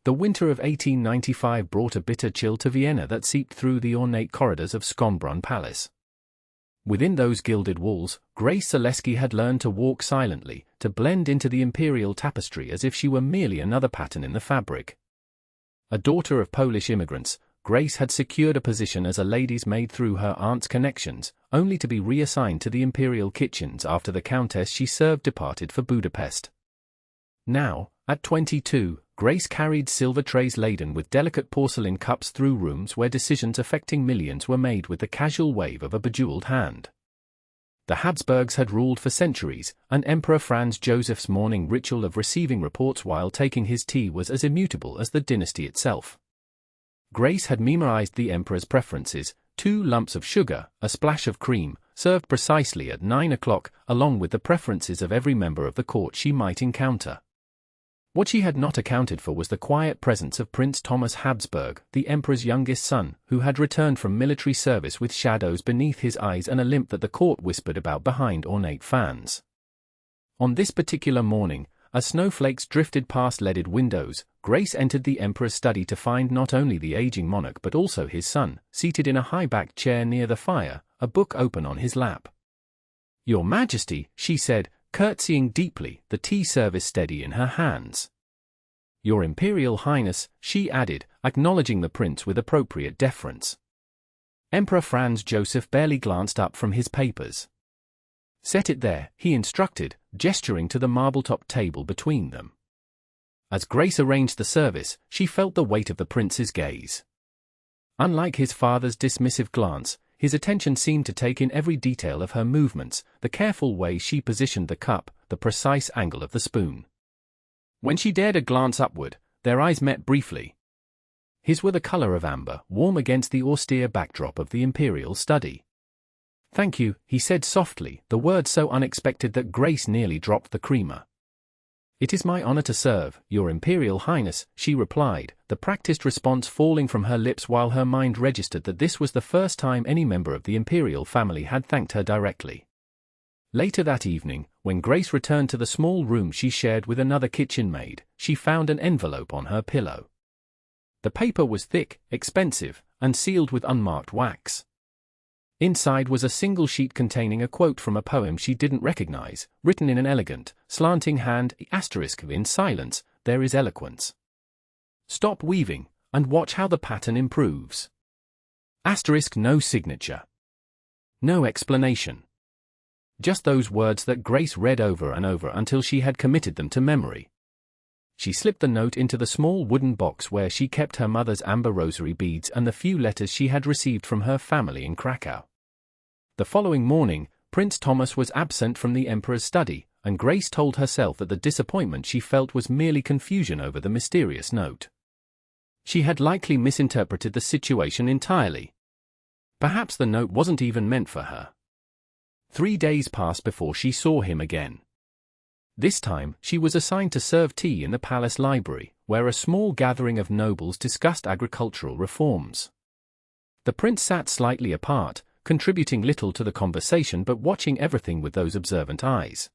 The winter of 1895 brought a bitter chill to Vienna that seeped through the ornate corridors of Schönbrunn Palace. Within those gilded walls, Grace Zaleski had learned to walk silently, to blend into the imperial tapestry as if she were merely another pattern in the fabric. A daughter of Polish immigrants, Grace had secured a position as a lady's maid through her aunt's connections, only to be reassigned to the imperial kitchens after the countess she served departed for Budapest. Now, at 22, Grace carried silver trays laden with delicate porcelain cups through rooms where decisions affecting millions were made with the casual wave of a bejeweled hand. The Habsburgs had ruled for centuries, and Emperor Franz Joseph's morning ritual of receiving reports while taking his tea was as immutable as the dynasty itself. Grace had memorized the emperor's preferences: 2 lumps of sugar, a splash of cream, served precisely at 9 o'clock, along with the preferences of every member of the court she might encounter. What she had not accounted for was the quiet presence of Prince Thomas Habsburg, the emperor's youngest son, who had returned from military service with shadows beneath his eyes and a limp that the court whispered about behind ornate fans. On this particular morning, as snowflakes drifted past leaded windows, Grace entered the emperor's study to find not only the aging monarch but also his son, seated in a high-backed chair near the fire, a book open on his lap. "Your Majesty," she said, curtsying deeply, the tea service steady in her hands. "Your Imperial Highness," she added, acknowledging the prince with appropriate deference. Emperor Franz Joseph barely glanced up from his papers. "Set it there," he instructed, gesturing to the marble-topped table between them. As Grace arranged the service, she felt the weight of the prince's gaze. Unlike his father's dismissive glance, his attention seemed to take in every detail of her movements, the careful way she positioned the cup, the precise angle of the spoon. When she dared a glance upward, their eyes met briefly. His were the color of amber, warm against the austere backdrop of the imperial study. "Thank you," he said softly, the word so unexpected that Grace nearly dropped the creamer. "It is my honor to serve, Your Imperial Highness," she replied, the practiced response falling from her lips while her mind registered that this was the first time any member of the imperial family had thanked her directly. Later that evening, when Grace returned to the small room she shared with another kitchen maid, she found an envelope on her pillow. The paper was thick, expensive, and sealed with unmarked wax. Inside was a single sheet containing a quote from a poem she didn't recognize, written in an elegant, slanting hand. "In silence, there is eloquence. Stop weaving, and watch how the pattern improves." No signature. No explanation. Just those words that Grace read over and over until she had committed them to memory. She slipped the note into the small wooden box where she kept her mother's amber rosary beads and the few letters she had received from her family in Krakow. The following morning, Prince Thomas was absent from the emperor's study, and Grace told herself that the disappointment she felt was merely confusion over the mysterious note. She had likely misinterpreted the situation entirely. Perhaps the note wasn't even meant for her. 3 days passed before she saw him again. This time, she was assigned to serve tea in the palace library, where a small gathering of nobles discussed agricultural reforms. The prince sat slightly apart, contributing little to the conversation but watching everything with those observant eyes.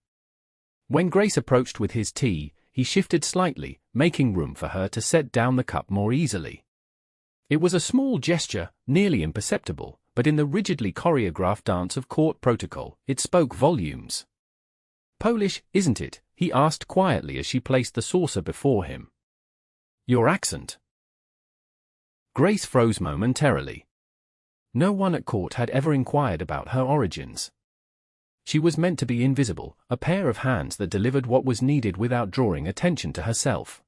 When Grace approached with his tea, he shifted slightly, making room for her to set down the cup more easily. It was a small gesture, nearly imperceptible, but in the rigidly choreographed dance of court protocol, it spoke volumes. "Polish, isn't it?" he asked quietly as she placed the saucer before him. "Your accent." Grace froze momentarily. No one at court had ever inquired about her origins. She was meant to be invisible, a pair of hands that delivered what was needed without drawing attention to herself.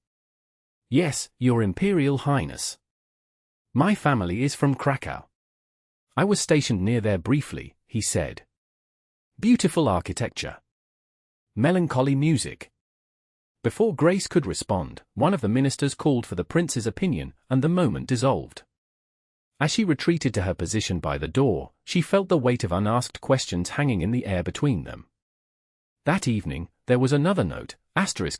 "Yes, Your Imperial Highness. My family is from Krakow. I was stationed near there briefly," he said. "Beautiful architecture. Melancholy music." Before Grace could respond, one of the ministers called for the prince's opinion, and the moment dissolved. As she retreated to her position by the door, she felt the weight of unasked questions hanging in the air between them. That evening, there was another note: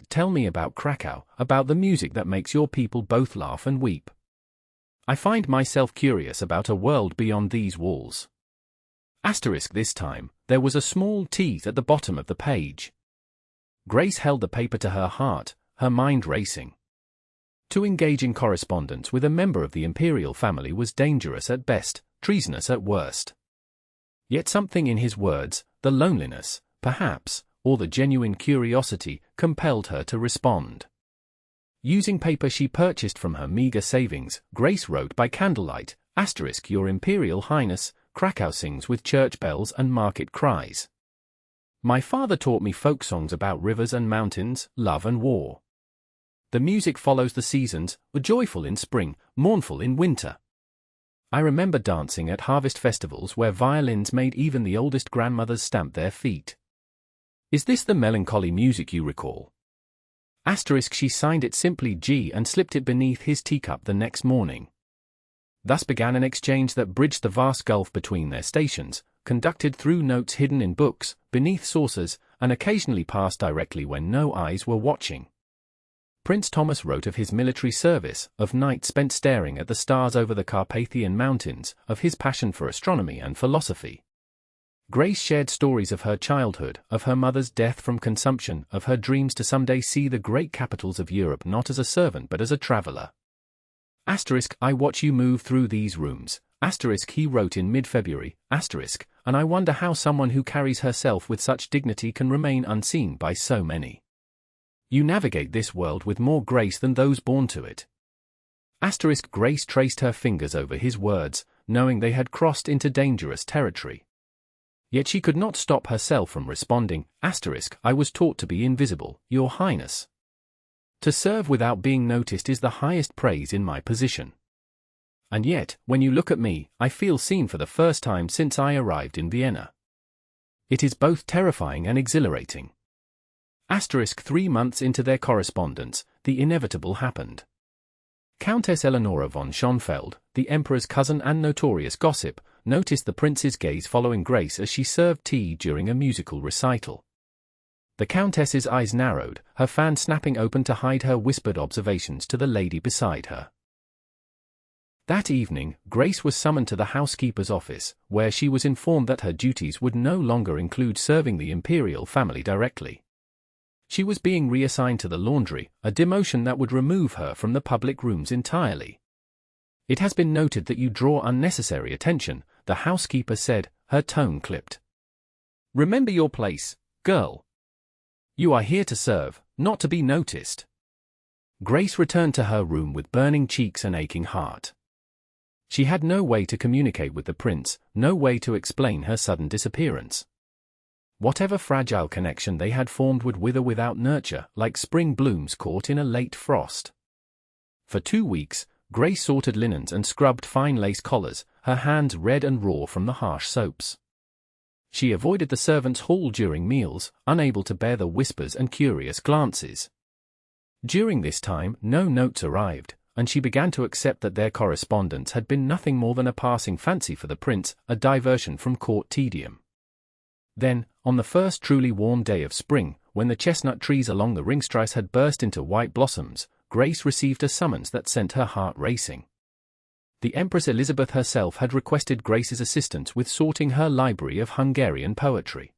"Tell me about Krakow, about the music that makes your people both laugh and weep. I find myself curious about a world beyond these walls." This time, there was a small tease at the bottom of the page. Grace held the paper to her heart, her mind racing. To engage in correspondence with a member of the imperial family was dangerous at best, treasonous at worst. Yet something in his words, the loneliness, perhaps, or the genuine curiosity, compelled her to respond. Using paper she purchased from her meager savings, Grace wrote by candlelight, Your Imperial Highness, Krakow sings with church bells and market cries. My father taught me folk songs about rivers and mountains, love and war. The music follows the seasons, joyful in spring, mournful in winter. I remember dancing at harvest festivals where violins made even the oldest grandmothers stamp their feet. Is this the melancholy music you recall? She signed it simply G and slipped it beneath his teacup the next morning. Thus began an exchange that bridged the vast gulf between their stations, conducted through notes hidden in books, beneath saucers, and occasionally passed directly when no eyes were watching. Prince Thomas wrote of his military service, of nights spent staring at the stars over the Carpathian Mountains, of his passion for astronomy and philosophy. Grace shared stories of her childhood, of her mother's death from consumption, of her dreams to someday see the great capitals of Europe not as a servant but as a traveler. I watch you move through these rooms, he wrote in mid-February, and I wonder how someone who carries herself with such dignity can remain unseen by so many. You navigate this world with more grace than those born to it. Grace traced her fingers over his words, knowing they had crossed into dangerous territory. Yet she could not stop herself from responding, I was taught to be invisible, Your Highness. To serve without being noticed is the highest praise in my position. And yet, when you look at me, I feel seen for the first time since I arrived in Vienna. It is both terrifying and exhilarating. 3 months into their correspondence, the inevitable happened. Countess Eleonora von Schönfeld, the emperor's cousin and notorious gossip, noticed the prince's gaze following Grace as she served tea during a musical recital. The countess's eyes narrowed, her fan snapping open to hide her whispered observations to the lady beside her. That evening, Grace was summoned to the housekeeper's office, where she was informed that her duties would no longer include serving the imperial family directly. She was being reassigned to the laundry, a demotion that would remove her from the public rooms entirely. It has been noted that you draw unnecessary attention, the housekeeper said, her tone clipped. Remember your place, girl. You are here to serve, not to be noticed. Grace returned to her room with burning cheeks and aching heart. She had no way to communicate with the prince, no way to explain her sudden disappearance. Whatever fragile connection they had formed would wither without nurture, like spring blooms caught in a late frost. For 2 weeks, Grace sorted linens and scrubbed fine lace collars, her hands red and raw from the harsh soaps. She avoided the servants' hall during meals, unable to bear the whispers and curious glances. During this time, no notes arrived, and she began to accept that their correspondence had been nothing more than a passing fancy for the prince, a diversion from court tedium. Then, on the first truly warm day of spring, when the chestnut trees along the Ringstrasse had burst into white blossoms, Grace received a summons that sent her heart racing. The Empress Elizabeth herself had requested Grace's assistance with sorting her library of Hungarian poetry.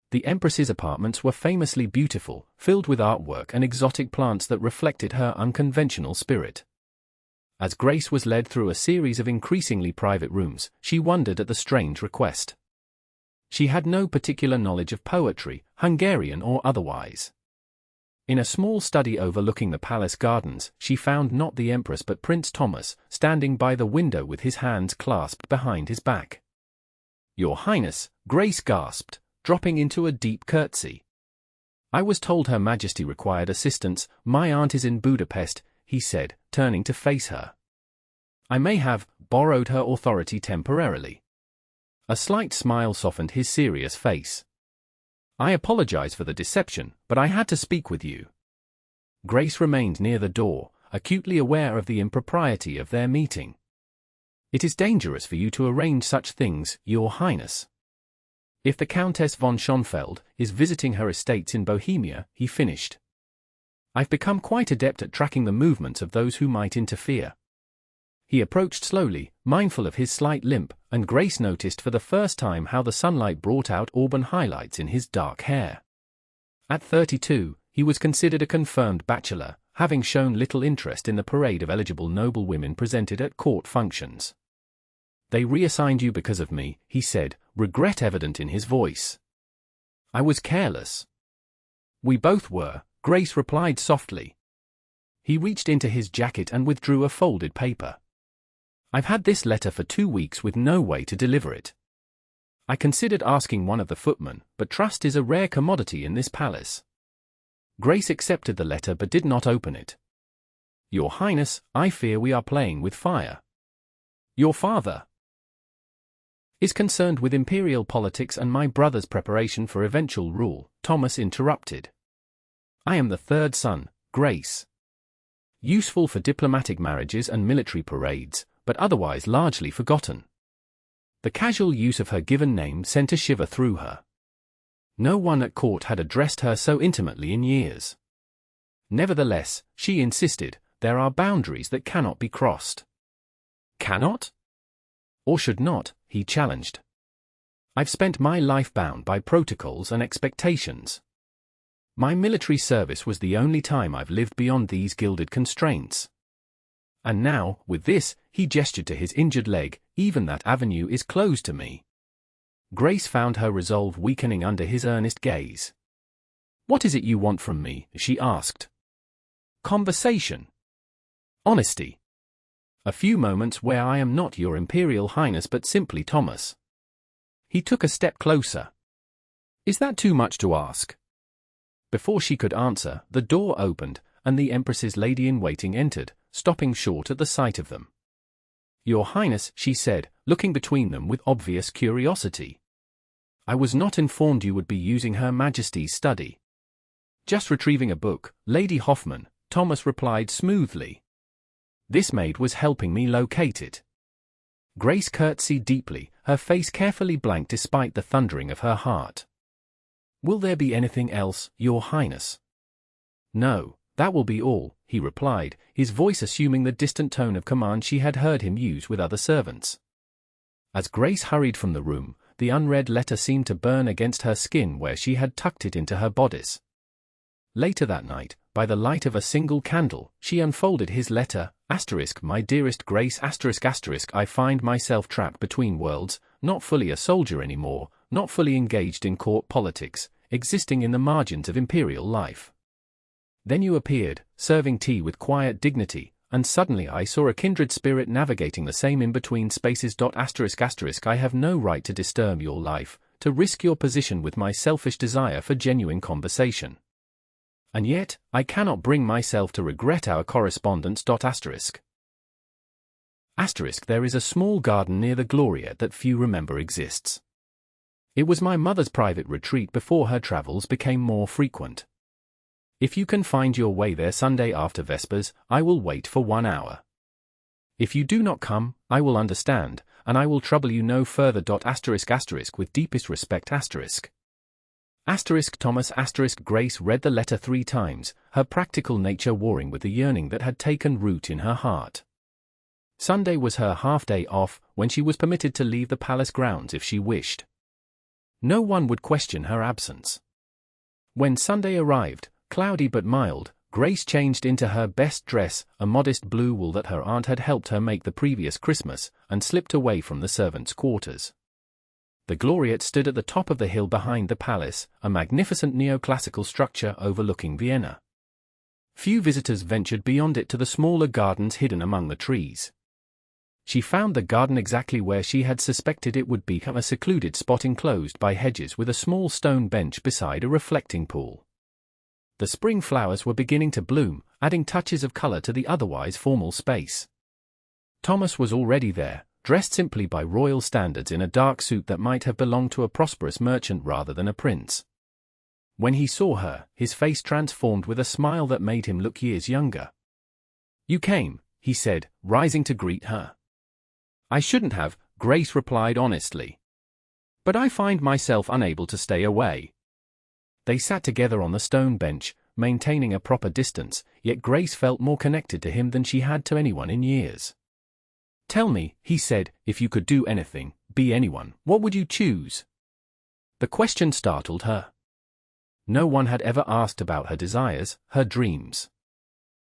The Empress's apartments were famously beautiful, filled with artwork and exotic plants that reflected her unconventional spirit. As Grace was led through a series of increasingly private rooms, she wondered at the strange request. She had no particular knowledge of poetry, Hungarian or otherwise. In a small study overlooking the palace gardens, she found not the Empress but Prince Thomas, standing by the window with his hands clasped behind his back. Your Highness, Grace gasped, dropping into a deep curtsy. I was told Her Majesty required assistance. My aunt is in Budapest, he said, turning to face her. I may have borrowed her authority temporarily. A slight smile softened his serious face. I apologize for the deception, but I had to speak with you. Grace remained near the door, acutely aware of the impropriety of their meeting. It is dangerous for you to arrange such things, Your Highness. If the Countess von Schönfeld is visiting her estates in Bohemia, he finished. I've become quite adept at tracking the movements of those who might interfere. He approached slowly, mindful of his slight limp, and Grace noticed for the first time how the sunlight brought out auburn highlights in his dark hair. At 32, he was considered a confirmed bachelor, having shown little interest in the parade of eligible noblewomen presented at court functions. "They reassigned you because of me," he said, regret evident in his voice. "I was careless." "We both were," Grace replied softly. He reached into his jacket and withdrew a folded paper. "I've had this letter for 2 weeks with no way to deliver it. I considered asking one of the footmen, but trust is a rare commodity in this palace." Grace accepted the letter but did not open it. "Your Highness, I fear we are playing with fire. Your father is concerned with imperial politics and my brother's preparation for eventual rule," Thomas interrupted. "I am the third son, Grace. Useful for diplomatic marriages and military parades, but otherwise largely forgotten." The casual use of her given name sent a shiver through her. No one at court had addressed her so intimately in years. Nevertheless, she insisted, there are boundaries that cannot be crossed. "Cannot? Or should not?" he challenged. "I've spent my life bound by protocols and expectations. My military service was the only time I've lived beyond these gilded constraints. And now, with this," he gestured to his injured leg, "even that avenue is closed to me." Grace found her resolve weakening under his earnest gaze. "What is it you want from me?" she asked. "Conversation. Honesty. A few moments where I am not your Imperial Highness but simply Thomas." He took a step closer. "Is that too much to ask?" Before she could answer, the door opened, and the Empress's lady-in-waiting entered, stopping short at the sight of them. "Your Highness," she said, looking between them with obvious curiosity. "I was not informed you would be using Her Majesty's study." "Just retrieving a book, Lady Hoffman," Thomas replied smoothly. "This maid was helping me locate it." Grace curtsied deeply, her face carefully blank despite the thundering of her heart. "Will there be anything else, Your Highness?" "No, that will be all," he replied, his voice assuming the distant tone of command she had heard him use with other servants. As Grace hurried from the room, the unread letter seemed to burn against her skin where she had tucked it into her bodice. Later that night, by the light of a single candle, she unfolded his letter, "My dearest Grace, I find myself trapped between worlds, not fully a soldier anymore, not fully engaged in court politics, existing in the margins of imperial life. Then you appeared, serving tea with quiet dignity, and suddenly I saw a kindred spirit navigating the same in-between spaces. I have no right to disturb your life, to risk your position with my selfish desire for genuine conversation. And yet, I cannot bring myself to regret our correspondence. There is a small garden near the Gloria that few remember exists. It was my mother's private retreat before her travels became more frequent. If you can find your way there Sunday after Vespers, I will wait for 1 hour. If you do not come, I will understand, and I will trouble you no further. With deepest respect. Thomas. Grace read the letter 3 times, her practical nature warring with the yearning that had taken root in her heart. Sunday was her half-day off, when she was permitted to leave the palace grounds if she wished. No one would question her absence. When Sunday arrived, cloudy but mild, Grace changed into her best dress, a modest blue wool that her aunt had helped her make the previous Christmas, and slipped away from the servants' quarters. The Gloriette stood at the top of the hill behind the palace, a magnificent neoclassical structure overlooking Vienna. Few visitors ventured beyond it to the smaller gardens hidden among the trees. She found the garden exactly where she had suspected it would be, a secluded spot enclosed by hedges with a small stone bench beside a reflecting pool. The spring flowers were beginning to bloom, adding touches of color to the otherwise formal space. Thomas was already there, dressed simply by royal standards in a dark suit that might have belonged to a prosperous merchant rather than a prince. When he saw her, his face transformed with a smile that made him look years younger. "You came," he said, rising to greet her. "I shouldn't have," Grace replied honestly. "But I find myself unable to stay away." They sat together on the stone bench, maintaining a proper distance, yet Grace felt more connected to him than she had to anyone in years. "Tell me," he said, "if you could do anything, be anyone, what would you choose?" The question startled her. No one had ever asked about her desires, her dreams.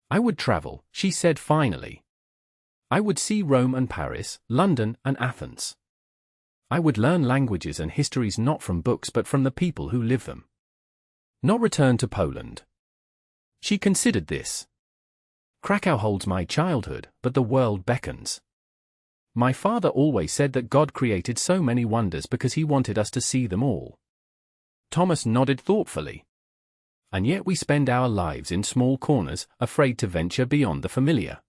I would travel, she said finally. I would see Rome and Paris, London and Athens. I would learn languages and histories not from books but from the people who live them. Not return to Poland. She considered this. Krakow holds my childhood, but the world beckons. My father always said that God created so many wonders because he wanted us to see them all. Thomas nodded thoughtfully. And yet we spend our lives in small corners, afraid to venture beyond the familiar.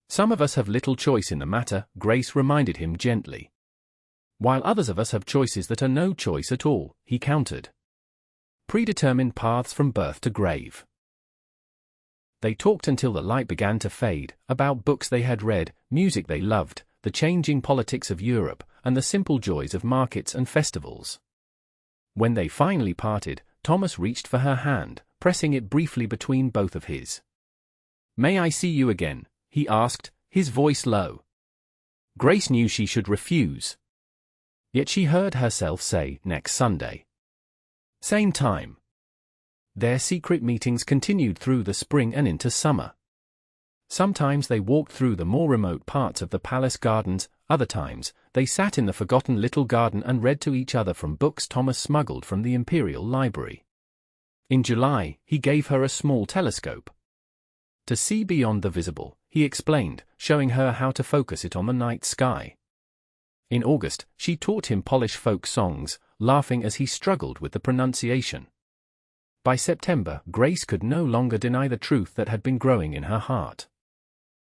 Some of us have little choice in the matter, Grace reminded him gently. While others of us have choices that are no choice at all, he countered. Predetermined paths from birth to grave. They talked until the light began to fade, about books they had read, music they loved, the changing politics of Europe, and the simple joys of markets and festivals. When they finally parted, Thomas reached for her hand, pressing it briefly between both of his. "May I see you again?" he asked, his voice low. Grace knew she should refuse. Yet she heard herself say, "Next Sunday. Same time." Their secret meetings continued through the spring and into summer. Sometimes they walked through the more remote parts of the palace gardens, other times, they sat in the forgotten little garden and read to each other from books Thomas smuggled from the imperial library. In July, he gave her a small telescope. To see beyond the visible, he explained, showing her how to focus it on the night sky. In August, she taught him Polish folk songs, laughing as he struggled with the pronunciation. By September, Grace could no longer deny the truth that had been growing in her heart.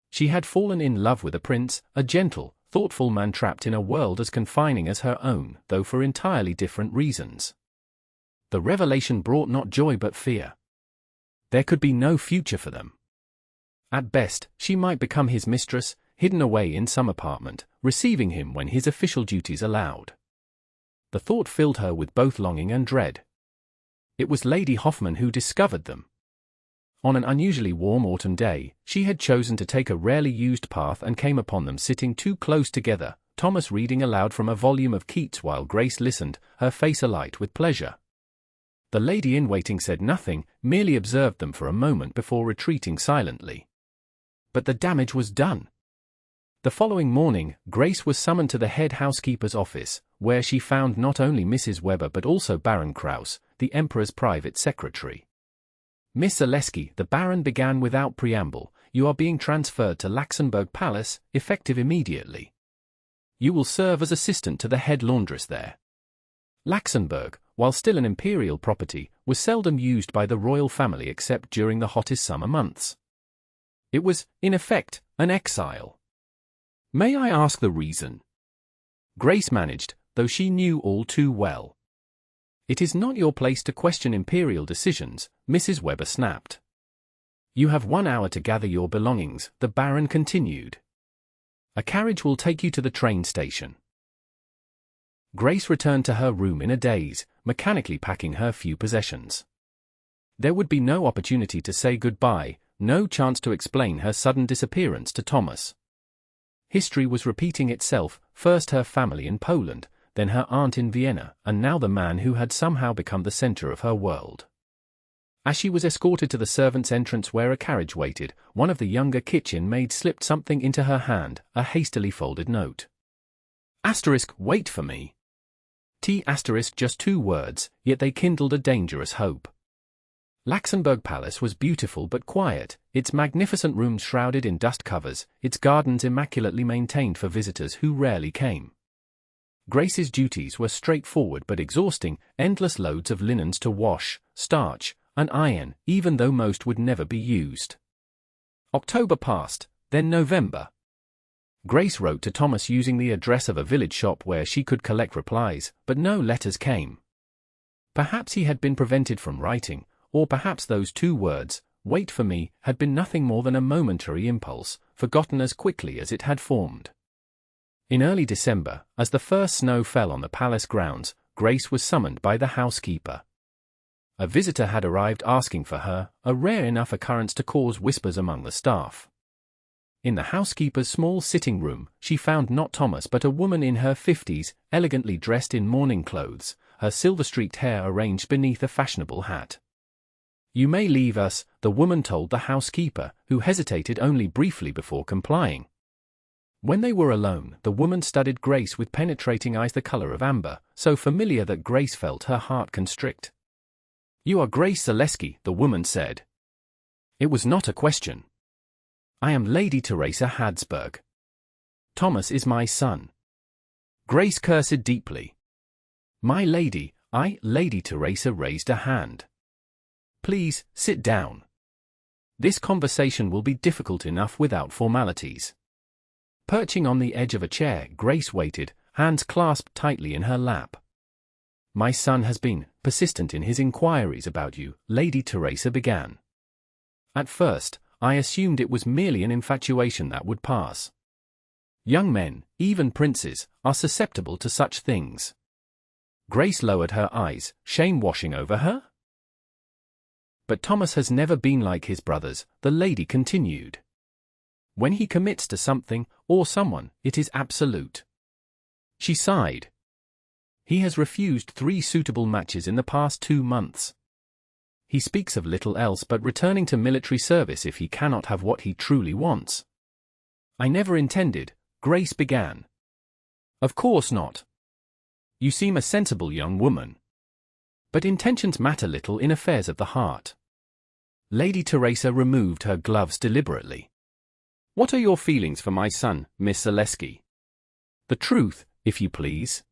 She had fallen in love with a prince, a gentle, thoughtful man trapped in a world as confining as her own, though for entirely different reasons. The revelation brought not joy but fear. There could be no future for them. At best, she might become his mistress, hidden away in some apartment, receiving him when his official duties allowed. The thought filled her with both longing and dread. It was Lady Hoffmann who discovered them. On an unusually warm autumn day, she had chosen to take a rarely used path and came upon them sitting too close together, Thomas reading aloud from a volume of Keats while Grace listened, her face alight with pleasure. The lady-in-waiting said nothing, merely observed them for a moment before retreating silently. But the damage was done. The following morning, Grace was summoned to the head housekeeper's office, where she found not only Mrs. Weber but also Baron Kraus, the Emperor's private secretary. "Miss Zaleski," the Baron began without preamble, "you are being transferred to Schönbrunn Palace, effective immediately. You will serve as assistant to the head laundress there." Schönbrunn, while still an imperial property, was seldom used by the royal family except during the hottest summer months. It was, in effect, an exile. "May I ask the reason?" Grace managed, though she knew all too well. "It is not your place to question imperial decisions," Mrs. Weber snapped. "You have 1 hour to gather your belongings," the Baron continued. "A carriage will take you to the train station." Grace returned to her room in a daze, mechanically packing her few possessions. There would be no opportunity to say goodbye, no chance to explain her sudden disappearance to Thomas. History was repeating itself, first her family in Poland, then her aunt in Vienna, and now the man who had somehow become the center of her world. As she was escorted to the servants' entrance where a carriage waited, one of the younger kitchen maids slipped something into her hand, a hastily folded note. "Wait for me." Just 2 words, yet they kindled a dangerous hope. Habsburg Palace was beautiful but quiet, its magnificent rooms shrouded in dust covers, its gardens immaculately maintained for visitors who rarely came. Grace's duties were straightforward but exhausting, endless loads of linens to wash, starch, and iron, even though most would never be used. October passed, then November. Grace wrote to Thomas using the address of a village shop where she could collect replies, but no letters came. Perhaps he had been prevented from writing, or perhaps those 2 words, "wait for me," had been nothing more than a momentary impulse, forgotten as quickly as it had formed. In early December, as the first snow fell on the palace grounds, Grace was summoned by the housekeeper. A visitor had arrived asking for her, a rare enough occurrence to cause whispers among the staff. In the housekeeper's small sitting room, she found not Thomas but a woman in her 50s, elegantly dressed in morning clothes, her silver-streaked hair arranged beneath a fashionable hat. You may leave us, the woman told the housekeeper, who hesitated only briefly before complying. When they were alone, the woman studied Grace with penetrating eyes the color of amber, so familiar that Grace felt her heart constrict. You are Grace Zaleski, the woman said. It was not a question. I am Lady Teresa Habsburg. Thomas is my son. Grace cursed deeply. My lady, Lady Teresa raised a hand. Please, sit down. This conversation will be difficult enough without formalities. Perching on the edge of a chair, Grace waited, hands clasped tightly in her lap. My son has been persistent in his inquiries about you, Lady Teresa began. At first, I assumed it was merely an infatuation that would pass. Young men, even princes, are susceptible to such things. Grace lowered her eyes, shame washing over her. But Thomas has never been like his brothers, the lady continued. When he commits to something, or someone, it is absolute. She sighed. He has refused 3 suitable matches in the past 2 months. He speaks of little else but returning to military service if he cannot have what he truly wants. I never intended, Grace began. Of course not. You seem a sensible young woman. But intentions matter little in affairs of the heart. Lady Teresa removed her gloves deliberately. What are your feelings for my son, Miss Zaleski? The truth, if you please.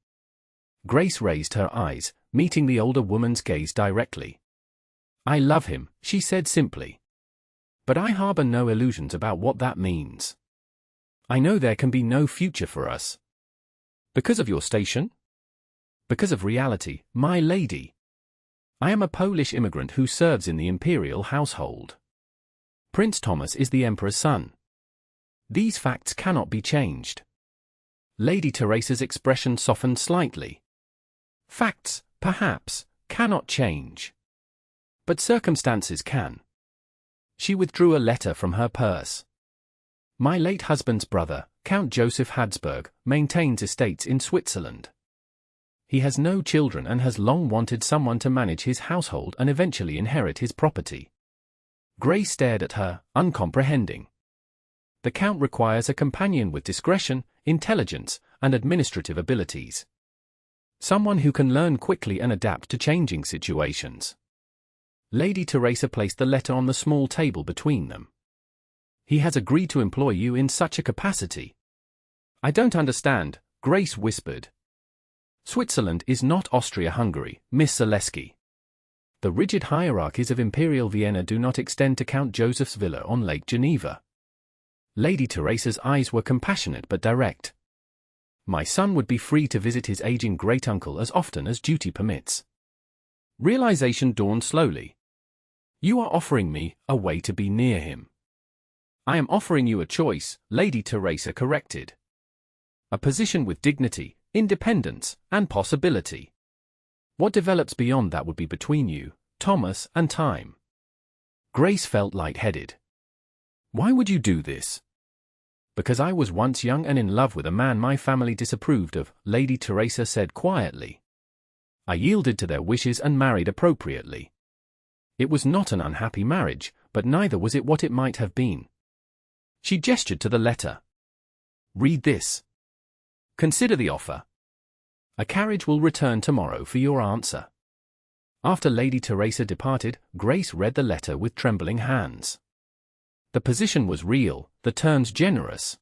Grace raised her eyes, meeting the older woman's gaze directly. I love him, she said simply. But I harbor no illusions about what that means. I know there can be no future for us. Because of your station? Because of reality, my lady. I am a Polish immigrant who serves in the imperial household. Prince Thomas is the emperor's son. These facts cannot be changed. Lady Teresa's expression softened slightly. Facts, perhaps, cannot change. But circumstances can. She withdrew a letter from her purse. My late husband's brother, Count Joseph Habsburg, maintains estates in Switzerland. He has no children and has long wanted someone to manage his household and eventually inherit his property. Grace stared at her, uncomprehending. The Count requires a companion with discretion, intelligence, and administrative abilities. Someone who can learn quickly and adapt to changing situations. Lady Teresa placed the letter on the small table between them. He has agreed to employ you in such a capacity. I don't understand, Grace whispered. Switzerland is not Austria-Hungary, Miss Zaleski. The rigid hierarchies of imperial Vienna do not extend to Count Joseph's villa on Lake Geneva. Lady Teresa's eyes were compassionate but direct. My son would be free to visit his aging great-uncle as often as duty permits. Realization dawned slowly. You are offering me a way to be near him. I am offering you a choice, Lady Teresa corrected. A position with dignity, independence, and possibility. What develops beyond that would be between you, Thomas, and time. Grace felt lightheaded. Why would you do this? Because I was once young and in love with a man my family disapproved of, Lady Teresa said quietly. I yielded to their wishes and married appropriately. It was not an unhappy marriage, but neither was it what it might have been. She gestured to the letter. Read this. Consider the offer. A carriage will return tomorrow for your answer. After Lady Teresa departed, Grace read the letter with trembling hands. The position was real, the terms generous.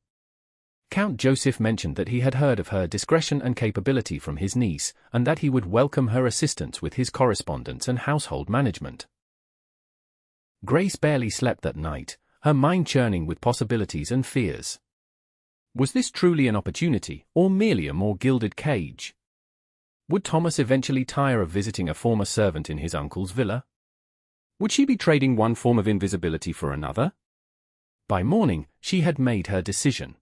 Count Joseph mentioned that he had heard of her discretion and capability from his niece, and that he would welcome her assistance with his correspondence and household management. Grace barely slept that night, her mind churning with possibilities and fears. Was this truly an opportunity, or merely a more gilded cage? Would Thomas eventually tire of visiting a former servant in his uncle's villa? Would she be trading one form of invisibility for another? By morning, she had made her decision.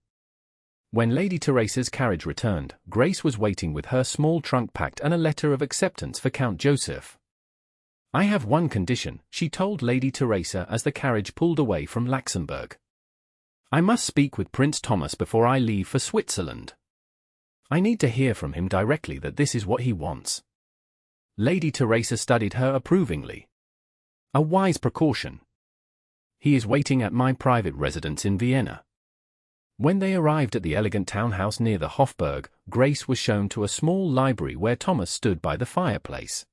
When Lady Teresa's carriage returned, Grace was waiting with her small trunk packed and a letter of acceptance for Count Joseph. I have one condition, she told Lady Teresa as the carriage pulled away from Luxembourg. I must speak with Prince Thomas before I leave for Switzerland. I need to hear from him directly that this is what he wants. Lady Teresa studied her approvingly. A wise precaution. He is waiting at my private residence in Vienna. When they arrived at the elegant townhouse near the Hofburg, Grace was shown to a small library where Thomas stood by the fireplace.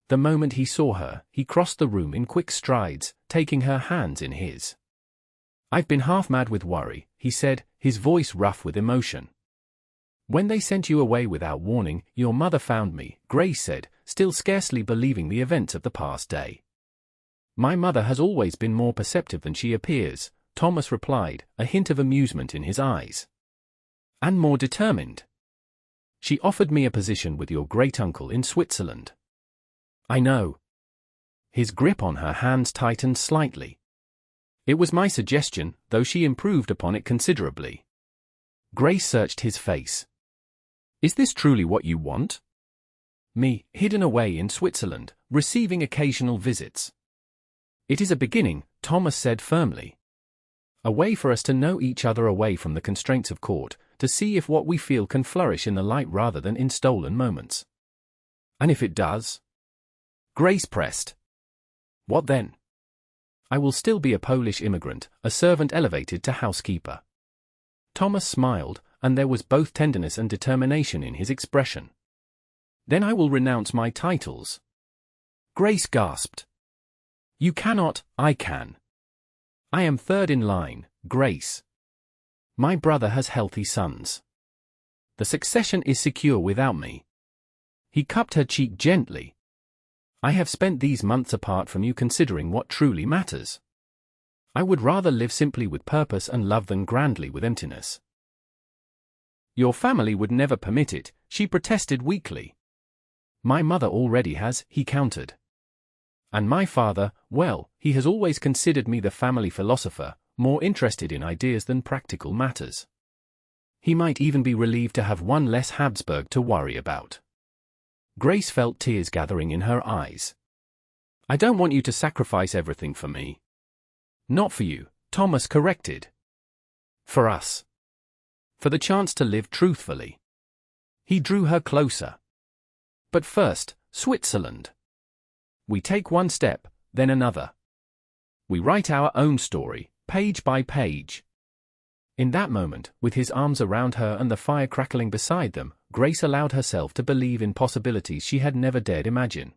The moment he saw her, he crossed the room in quick strides, taking her hands in his. "I've been half mad with worry," he said, his voice rough with emotion. "When they sent you away without warning, your mother found me," Grace said, still scarcely believing the events of the past day. "My mother has always been more perceptive than she appears," Thomas replied, a hint of amusement in his eyes. "And more determined. She offered me a position with your great-uncle in Switzerland." "I know." His grip on her hands tightened slightly. "It was my suggestion, though she improved upon it considerably." Grace searched his face. "Is this truly what you want?" "Me, hidden away in Switzerland, receiving occasional visits." "It is a beginning," Thomas said firmly. "A way for us to know each other away from the constraints of court, to see if what we feel can flourish in the light rather than in stolen moments." "And if it does?" Grace pressed. "What then?" "I will still be a Polish immigrant, a servant elevated to housekeeper." Thomas smiled, and there was both tenderness and determination in his expression. "Then I will renounce my titles." Grace gasped. "You cannot, I can. I am third in line, Grace. My brother has healthy sons. The succession is secure without me." He cupped her cheek gently. "I have spent these months apart from you considering what truly matters. I would rather live simply with purpose and love than grandly with emptiness." "Your family would never permit it," she protested weakly. "My mother already has," he countered. "And my father, well, he has always considered me the family philosopher, more interested in ideas than practical matters. He might even be relieved to have one less Habsburg to worry about." Grace felt tears gathering in her eyes. "I don't want you to sacrifice everything for me." "Not for you," Thomas corrected. "For us. For the chance to live truthfully." He drew her closer. "But first, Switzerland. We take one step, then another. We write our own story, page by page." In that moment, with his arms around her and the fire crackling beside them, Grace allowed herself to believe in possibilities she had never dared imagine.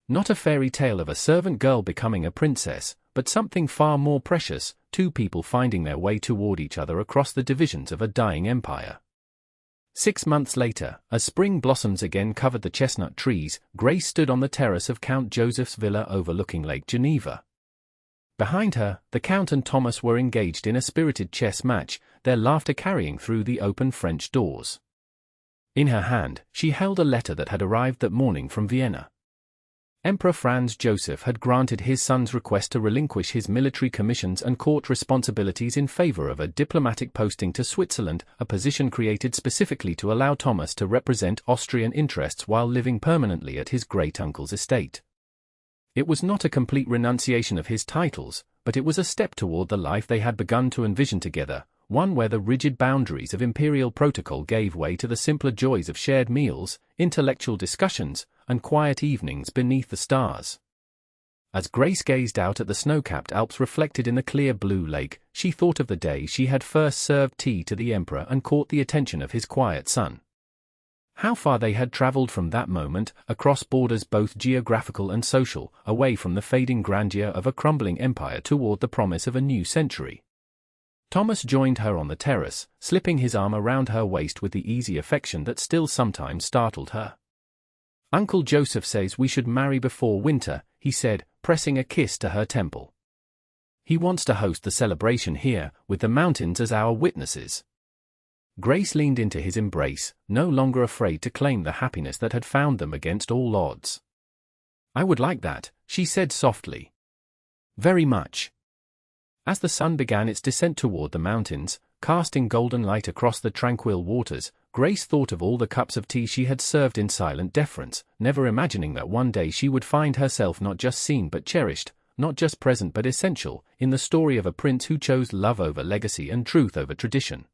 Not a fairy tale of a servant girl becoming a princess, but something far more precious, two people finding their way toward each other across the divisions of a dying empire. 6 months later, as spring blossoms again covered the chestnut trees, Grace stood on the terrace of Count Joseph's villa overlooking Lake Geneva. Behind her, the Count and Thomas were engaged in a spirited chess match, their laughter carrying through the open French doors. In her hand, she held a letter that had arrived that morning from Vienna. Emperor Franz Joseph had granted his son's request to relinquish his military commissions and court responsibilities in favor of a diplomatic posting to Switzerland, a position created specifically to allow Thomas to represent Austrian interests while living permanently at his great-uncle's estate. It was not a complete renunciation of his titles, but it was a step toward the life they had begun to envision together, one where the rigid boundaries of imperial protocol gave way to the simpler joys of shared meals, intellectual discussions, and quiet evenings beneath the stars. As Grace gazed out at the snow-capped Alps reflected in the clear blue lake, she thought of the day she had first served tea to the emperor and caught the attention of his quiet son. How far they had traveled from that moment, across borders both geographical and social, away from the fading grandeur of a crumbling empire toward the promise of a new century. Thomas joined her on the terrace, slipping his arm around her waist with the easy affection that still sometimes startled her. "Uncle Joseph says we should marry before winter," he said, pressing a kiss to her temple. "He wants to host the celebration here, with the mountains as our witnesses." Grace leaned into his embrace, no longer afraid to claim the happiness that had found them against all odds. "I would like that," she said softly. "Very much." As the sun began its descent toward the mountains, casting golden light across the tranquil waters, Grace thought of all the cups of tea she had served in silent deference, never imagining that one day she would find herself not just seen but cherished, not just present but essential, in the story of a prince who chose love over legacy and truth over tradition.